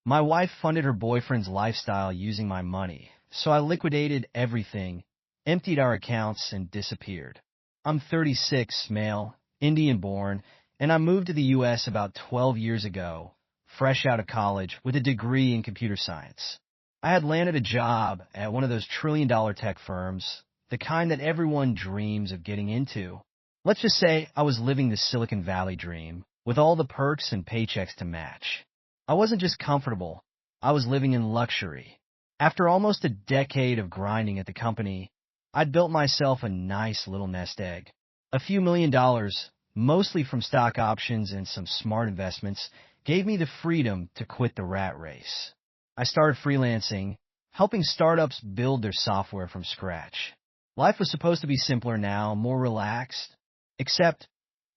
My wife funded her boyfriend's lifestyle using my money, so I liquidated everything, emptied our accounts, and disappeared. I'm 36, male, Indian-born, and I moved to the U.S. about 12 years ago, fresh out of college with a degree in computer science. I had landed a job at one of those trillion-dollar tech firms, the kind that everyone dreams of getting into. Let's just say I was living the Silicon Valley dream, with all the perks and paychecks to match. I wasn't just comfortable, I was living in luxury. After almost a decade of grinding at the company, I'd built myself a nice little nest egg. A few $1,000,000, mostly from stock options and some smart investments, gave me the freedom to quit the rat race. I started freelancing, helping startups build their software from scratch. Life was supposed to be simpler now, more relaxed, except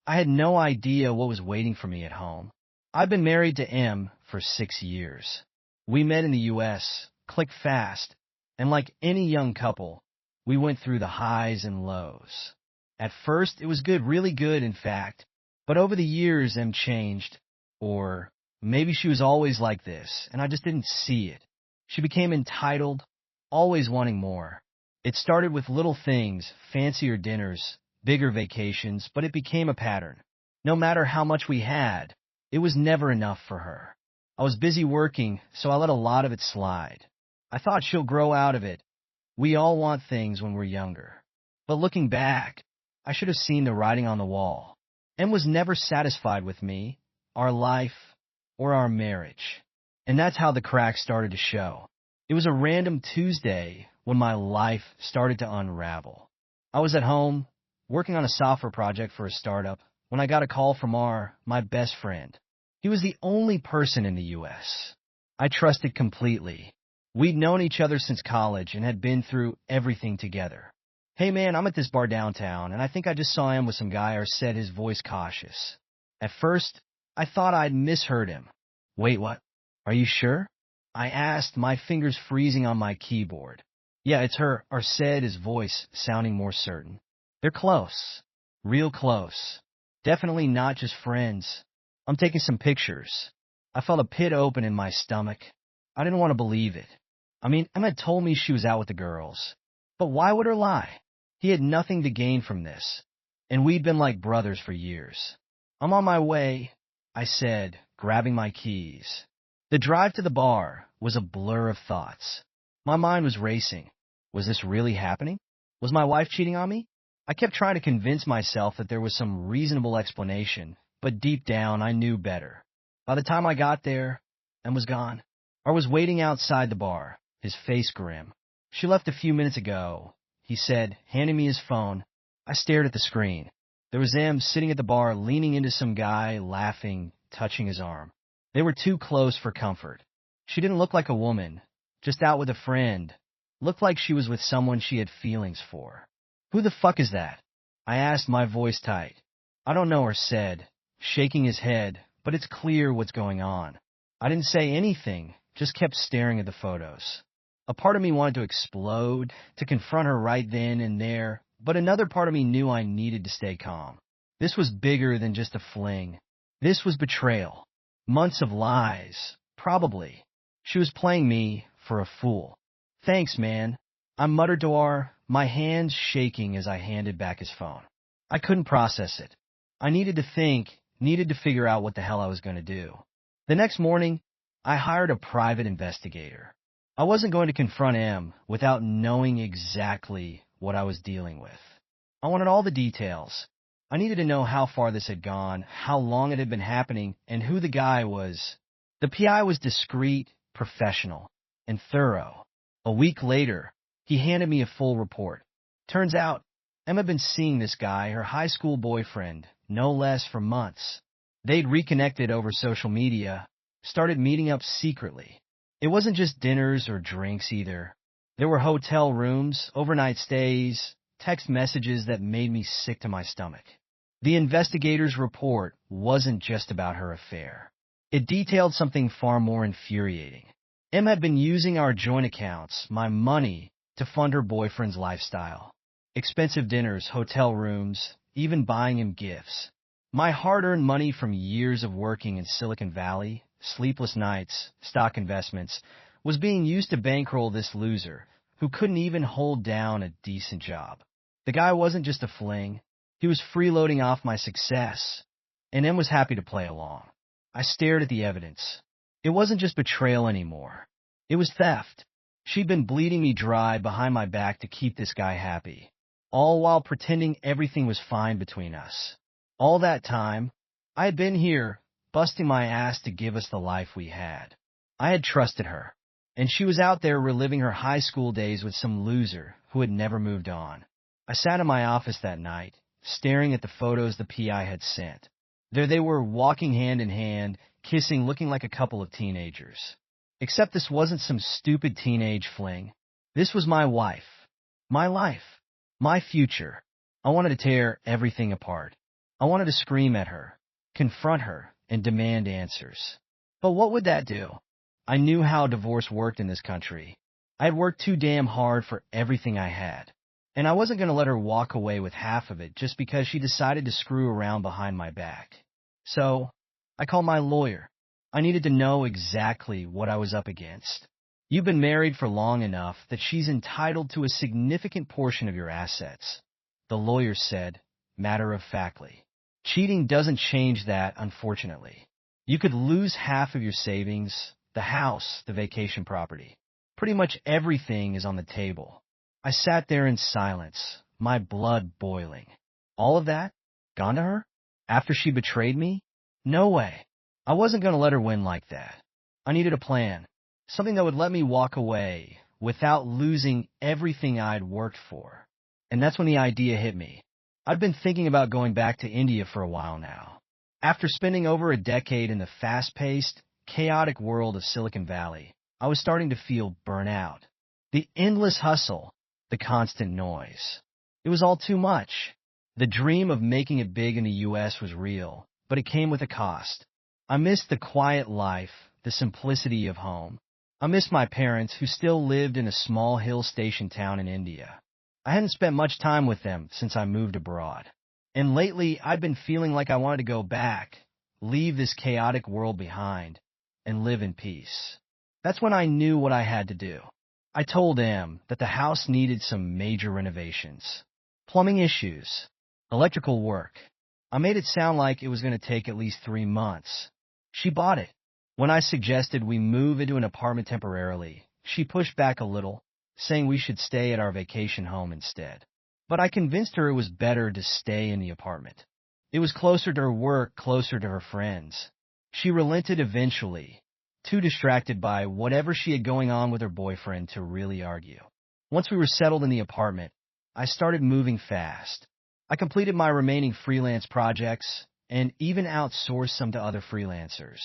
I had no idea what was waiting for me at home. I've been married to M for 6 years. We met in the U.S., clicked fast, and like any young couple, we went through the highs and lows. At first, it was good, really good, in fact, but over the years, M changed, or maybe she was always like this, and I just didn't see it. She became entitled, always wanting more. It started with little things, fancier dinners, bigger vacations, but it became a pattern. No matter how much we had, it was never enough for her. I was busy working, so I let a lot of it slide. I thought she'll grow out of it. We all want things when we're younger. But looking back, I should have seen the writing on the wall. M was never satisfied with me, our life, or our marriage. And that's how the cracks started to show. It was a random Tuesday when my life started to unravel. I was at home, working on a software project for a startup, when I got a call from my best friend. He was the only person in the U.S. I trusted completely. We'd known each other since college and had been through everything together. "Hey man, I'm at this bar downtown, and I think I just saw him with some guy," or said, his voice cautious. At first, I thought I'd misheard him. "Wait, what? Are you sure?" I asked, my fingers freezing on my keyboard. "Yeah, it's her," or said, his voice sounding more certain. "They're close. Real close. Definitely not just friends. I'm taking some pictures." I felt a pit open in my stomach. I didn't want to believe it. I mean, Emma had told me she was out with the girls. But why would her lie? He had nothing to gain from this. And we'd been like brothers for years. "I'm on my way," I said, grabbing my keys. The drive to the bar was a blur of thoughts. My mind was racing. Was this really happening? Was my wife cheating on me? I kept trying to convince myself that there was some reasonable explanation, but deep down I knew better. By the time I got there, M was gone. Or was waiting outside the bar, his face grim. "She left a few minutes ago," he said, handing me his phone. I stared at the screen. There was M sitting at the bar, leaning into some guy, laughing, touching his arm. They were too close for comfort. She didn't look like a woman, just out with a friend. Looked like she was with someone she had feelings for. "Who the fuck is that?" I asked, my voice tight. "I don't know," or said, shaking his head, "but it's clear what's going on." I didn't say anything, just kept staring at the photos. A part of me wanted to explode, to confront her right then and there, but another part of me knew I needed to stay calm. This was bigger than just a fling. This was betrayal. Months of lies, probably. She was playing me for a fool. "Thanks, man," I muttered to her, my hands shaking as I handed back his phone. I couldn't process it. I needed to think, needed to figure out what the hell I was going to do. The next morning, I hired a private investigator. I wasn't going to confront M without knowing exactly what I was dealing with. I wanted all the details. I needed to know how far this had gone, how long it had been happening, and who the guy was. The PI was discreet, professional, and thorough. A week later, he handed me a full report. Turns out, Emma had been seeing this guy, her high school boyfriend, no less, for months. They'd reconnected over social media, started meeting up secretly. It wasn't just dinners or drinks either. There were hotel rooms, overnight stays, text messages that made me sick to my stomach. The investigator's report wasn't just about her affair. It detailed something far more infuriating. Em had been using our joint accounts, my money, to fund her boyfriend's lifestyle. Expensive dinners, hotel rooms, even buying him gifts. My hard-earned money from years of working in Silicon Valley sleepless nights, stock investments, was being used to bankroll this loser who couldn't even hold down a decent job. The guy wasn't just a fling. He was freeloading off my success, and M was happy to play along. I stared at the evidence. It wasn't just betrayal anymore. It was theft. She'd been bleeding me dry behind my back to keep this guy happy, all while pretending everything was fine between us. All that time, I had been here, busting my ass to give us the life we had. I had trusted her, and she was out there reliving her high school days with some loser who had never moved on. I sat in my office that night, staring at the photos the PI had sent. There they were, walking hand in hand, kissing, looking like a couple of teenagers. Except this wasn't some stupid teenage fling. This was my wife. My life. My future. I wanted to tear everything apart. I wanted to scream at her, confront her, and demand answers. But what would that do? I knew how divorce worked in this country. I had worked too damn hard for everything I had. And I wasn't going to let her walk away with half of it just because she decided to screw around behind my back. So, I called my lawyer. I needed to know exactly what I was up against. You've been married for long enough that she's entitled to a significant portion of your assets, the lawyer said, matter-of-factly. Cheating doesn't change that, unfortunately. You could lose half of your savings, the house, the vacation property. Pretty much everything is on the table. I sat there in silence, my blood boiling. All of that? Gone to her? After she betrayed me? No way. I wasn't going to let her win like that. I needed a plan, something that would let me walk away without losing everything I'd worked for. And that's when the idea hit me. I'd been thinking about going back to India for a while now. After spending over a decade in the fast-paced, chaotic world of Silicon Valley, I was starting to feel burnout. The endless hustle, the constant noise. It was all too much. The dream of making it big in the U.S. was real, but it came with a cost. I missed the quiet life, the simplicity of home. I missed my parents, who still lived in a small hill station town in India. I hadn't spent much time with them since I moved abroad. And lately, I'd been feeling like I wanted to go back, leave this chaotic world behind, and live in peace. That's when I knew what I had to do. I told Em that the house needed some major renovations. Plumbing issues, electrical work. I made it sound like it was going to take at least 3 months. She bought it. When I suggested we move into an apartment temporarily, she pushed back a little, saying we should stay at our vacation home instead. But I convinced her it was better to stay in the apartment. It was closer to her work, closer to her friends. She relented eventually, too distracted by whatever she had going on with her boyfriend to really argue. Once we were settled in the apartment, I started moving fast. I completed my remaining freelance projects and even outsourced some to other freelancers.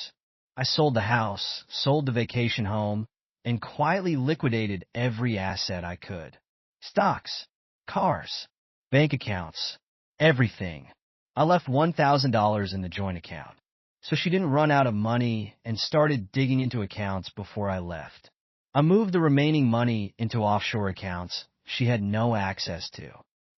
I sold the house, sold the vacation home, and quietly liquidated every asset I could. Stocks, cars, bank accounts, everything. I left $1,000 in the joint account, so she didn't run out of money, and started digging into accounts before I left. I moved the remaining money into offshore accounts she had no access to.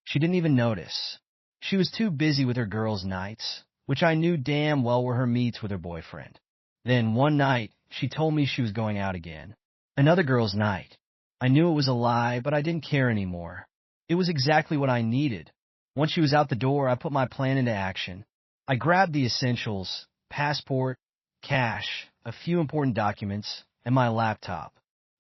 She didn't even notice. She was too busy with her girls' nights, which I knew damn well were her meets with her boyfriend. Then one night, she told me she was going out again. Another girls' night. I knew it was a lie, but I didn't care anymore. It was exactly what I needed. Once she was out the door, I put my plan into action. I grabbed the essentials: passport, cash, a few important documents, and my laptop.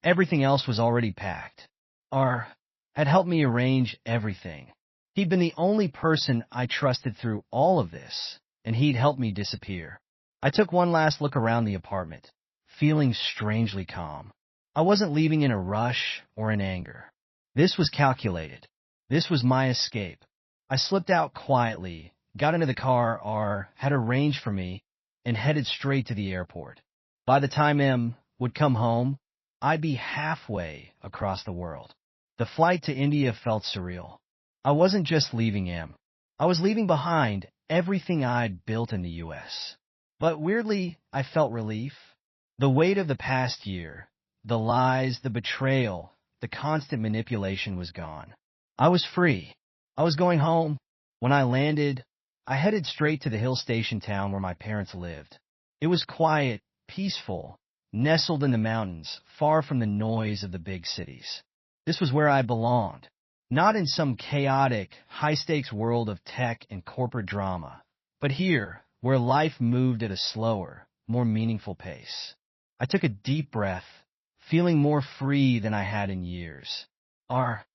Everything else was already packed. R had helped me arrange everything. He'd been the only person I trusted through all of this, and he'd helped me disappear. I took one last look around the apartment, feeling strangely calm. I wasn't leaving in a rush or in anger. This was calculated. This was my escape. I slipped out quietly, got into the car R had arranged for me, and headed straight to the airport. By the time M would come home, I'd be halfway across the world. The flight to India felt surreal. I wasn't just leaving M. I was leaving behind everything I'd built in the U.S. But weirdly, I felt relief. The weight of the past year, the lies, the betrayal, the constant manipulation was gone. I was free. I was going home. When I landed, I headed straight to the hill station town where my parents lived. It was quiet, peaceful, nestled in the mountains, far from the noise of the big cities. This was where I belonged, not in some chaotic, high-stakes world of tech and corporate drama, but here, where life moved at a slower, more meaningful pace. I took a deep breath, feeling more free than I had in years. R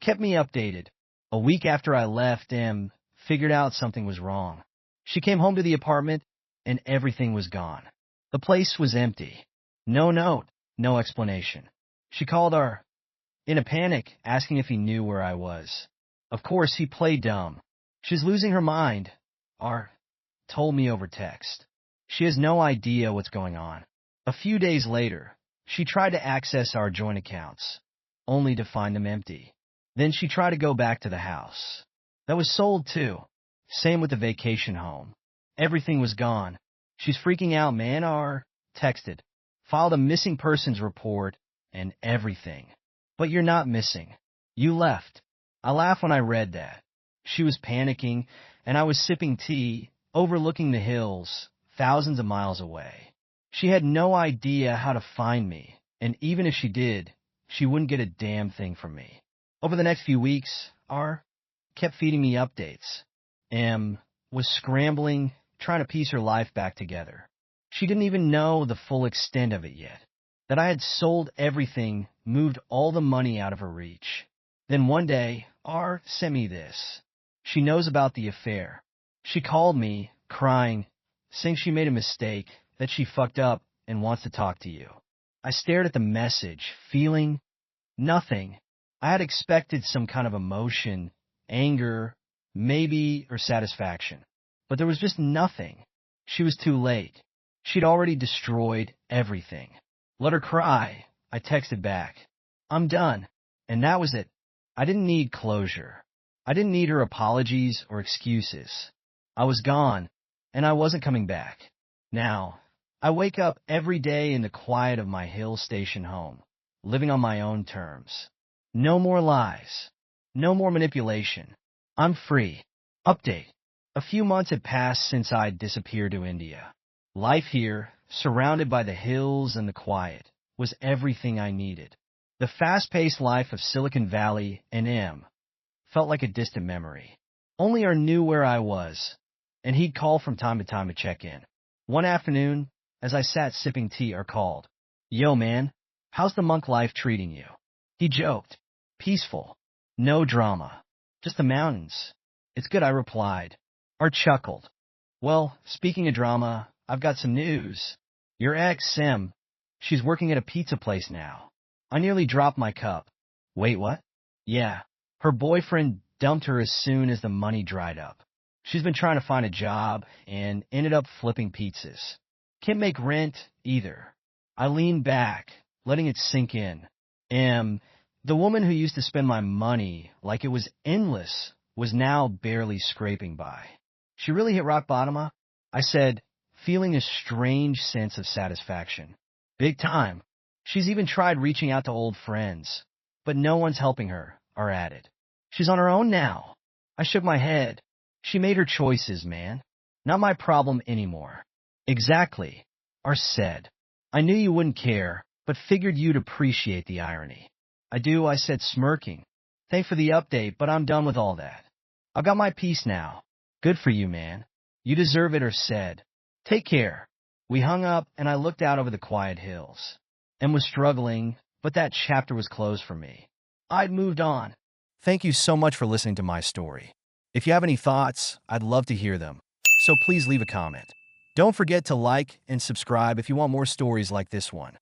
kept me updated. A week after I left, M figured out something was wrong. She came home to the apartment, and everything was gone. The place was empty. No note, no explanation. She called R in a panic, asking if he knew where I was. Of course, he played dumb. She's losing her mind. R told me over text. She has no idea what's going on. A few days later, she tried to access our joint accounts, only to find them empty. Then she tried to go back to the house. That was sold too. Same with the vacation home. Everything was gone. She's freaking out, man. R texted. Filed a missing persons report and everything. But you're not missing. You left. I laughed when I read that. She was panicking, and I was sipping tea, overlooking the hills, thousands of miles away. She had no idea how to find me, and even if she did, she wouldn't get a damn thing from me. Over the next few weeks, R kept feeding me updates. M was scrambling, trying to piece her life back together. She didn't even know the full extent of it yet. That I had sold everything, moved all the money out of her reach. Then one day, R sent me this. She knows about the affair. She called me, crying, saying she made a mistake, that she fucked up and wants to talk to you. I stared at the message, feeling nothing. I had expected some kind of emotion, anger, maybe, or satisfaction. But there was just nothing. She was too late. She'd already destroyed everything. Let her cry. I texted back. I'm done. And that was it. I didn't need closure. I didn't need her apologies or excuses. I was gone, and I wasn't coming back. Now, I wake up every day in the quiet of my hill station home, living on my own terms. No more lies. No more manipulation. I'm free. Update. A few months had passed since I'd disappeared to India. Life here, surrounded by the hills and the quiet, was everything I needed. The fast-paced life of Silicon Valley and M felt like a distant memory. Only R knew where I was, and he'd call from time to time to check in. One afternoon, as I sat sipping tea, R called. Yo, man, how's the monk life treating you? He joked. Peaceful. No drama. Just the mountains. It's good, I replied. R chuckled. Well, speaking of drama, I've got some news. Your ex, Sim, she's working at a pizza place now. I nearly dropped my cup. Wait, what? Yeah, her boyfriend dumped her as soon as the money dried up. She's been trying to find a job and ended up flipping pizzas. Can't make rent either. I leaned back, letting it sink in. The woman who used to spend my money like it was endless was now barely scraping by. She really hit rock bottom, huh? I said, feeling a strange sense of satisfaction. Big time. She's even tried reaching out to old friends, but no one's helping her, R added. She's on her own now. I shook my head. She made her choices, man. Not my problem anymore. Exactly, R said. I knew you wouldn't care, but figured you'd appreciate the irony. I do, I said, smirking. Thanks for the update, but I'm done with all that. I've got my peace now. Good for you, man. You deserve it, R said. Take care. We hung up, and I looked out over the quiet hills. M was struggling, but that chapter was closed for me. I'd moved on. Thank you so much for listening to my story. If you have any thoughts, I'd love to hear them. So please leave a comment. Don't forget to like and subscribe if you want more stories like this one.